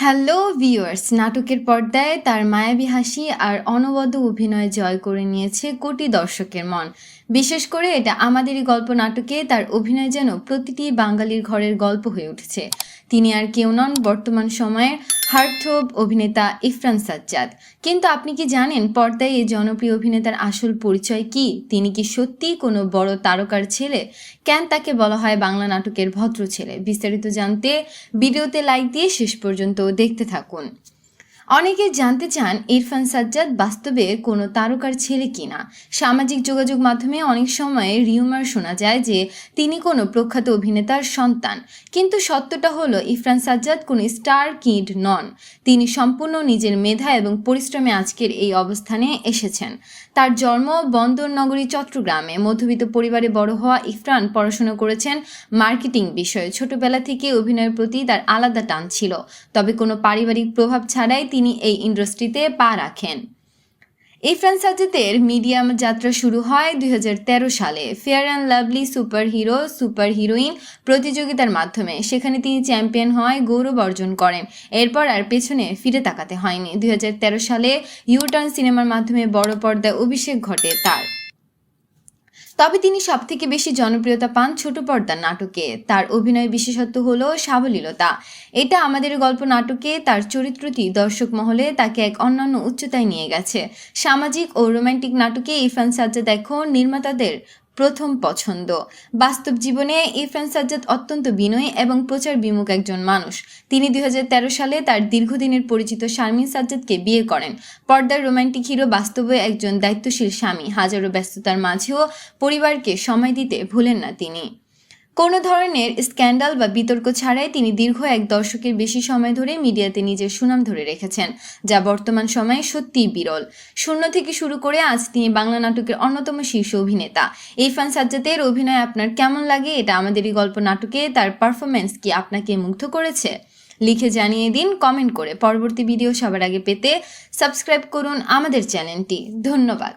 Hello viewers, নাটকের পর্দায় তার মায়াবী হাসি আর অনবদ্য অভিনয় জয় করে নিয়েছে কোটি দর্শকের মন। বিশেষ করে এটা আমাদেরই গল্প নাটকে তার অভিনয় যেন প্রতিটি বাঙালির ঘরের গল্প হয়ে উঠেছে। তিনি আর কেউ নন, বর্তমান সময়ের হার্টথ্রোব অভিনেতা ইরফান সাজ্জাদ। কিন্তু আপনি কি জানেন পর্দায় এই জনপ্রিয় অভিনেতার আসল পরিচয় কি? তিনি কি সত্যিই কোনো বড় তারকার ছেলে? কেন তাকে বলা হয় বাংলা নাটকের ভদ্র ছেলে? বিস্তারিত জানতে ভিডিওতে লাইক দিয়ে শেষ পর্যন্ত দেখতে থাকুন। অনেকে জানতে চান ইরফান সাজ্জাদ বাস্তবে কোনো তারকার ছেলে কিনা। সামাজিক যোগাযোগ মাধ্যমে অনেক সময় রিউমার শোনা যায় যে তিনি কোনো প্রখ্যাত অভিনেতার সন্তান, কিন্তু সত্যটা হলো ইরফান সাজ্জাদ কোনো স্টার কিড নন। তিনি সম্পূর্ণ নিজের মেধা এবং পরিশ্রমে আজকের এই অবস্থানে এসেছেন। তার জন্ম বন্দর নগরী চট্টগ্রামে। মধ্যবিত্ত পরিবারে বড় হওয়া ইরফান পড়াশোনা করেছেন মার্কেটিং বিষয়ে। ছোটবেলা থেকে অভিনয়ের প্রতি তার আলাদা টান ছিল, তবে কোনো পারিবারিক প্রভাব ছাড়াই তিনি এই ইন্ডাস্ট্রিতে পা রাখেন। ইরফান সাজ্জাদের মিডিয়া যাত্রা শুরু হয় 2013 সালে fair and lovely super hero super heroine প্রতিযোগিতার মাধ্যমে। সেখানে তিনি চ্যাম্পিয়ন হয় গৌরব অর্জন করেন। এরপর আর পেছনে ফিরে তাকাতে হয়নি। 2013 সালে ইউটার্ন সিনেমার মাধ্যমে বড় পর্দায় অভিষেক ঘটে তার। তবে তিনি সবথেকে বেশি জনপ্রিয়তা পান ছোট পর্দার নাটকে। তার অভিনয় বিশেষত্ব হলো সাবলীলতা। এটা আমাদের গল্প নাটকে তার চরিত্রটি দর্শক মহলে তাকে এক অন্যান্য উচ্চতায় নিয়ে গেছে। সামাজিক ও রোমান্টিক নাটকে ইরফান সাজ্জাদ এখন নির্মাতাদের প্রথম পছন্দ। বাস্তব জীবনে ইরফান সাজ্জাদ অত্যন্ত বিনয়ী এবং প্রচার বিমুখ একজন মানুষ। তিনি 2013 সালে তার দীর্ঘদিনের পরিচিত শারমিন সাজ্জাদকে বিয়ে করেন। পর্দার রোমান্টিক হিরো বাস্তবে একজন দায়িত্বশীল স্বামী। হাজারো ব্যস্ততার মাঝেও পরিবারকে সময় দিতে ভুলেন না তিনি। কোনো ধরনের স্ক্যান্ডাল বা বিতর্ক ছাড়াই তিনি দীর্ঘ এক দশকের বেশি সময় ধরে মিডিয়াতে নিজের সুনাম ধরে রেখেছেন, যা বর্তমান সময়ে সত্যিই বিরল। শূন্য থেকে শুরু করে আজ তিনি বাংলা নাটকের অন্যতম শীর্ষ অভিনেতা। ইরফান সাজ্জাদের অভিনয় আপনার কেমন লাগে? এটা আমাদেরই গল্প নাটকে তার পারফরমেন্স কি আপনাকে মুগ্ধ করেছে? লিখে জানিয়ে দিন কমেন্ট করে। পরবর্তী ভিডিও সবার আগে পেতে সাবস্ক্রাইব করুন আমাদের চ্যানেলটি। ধন্যবাদ।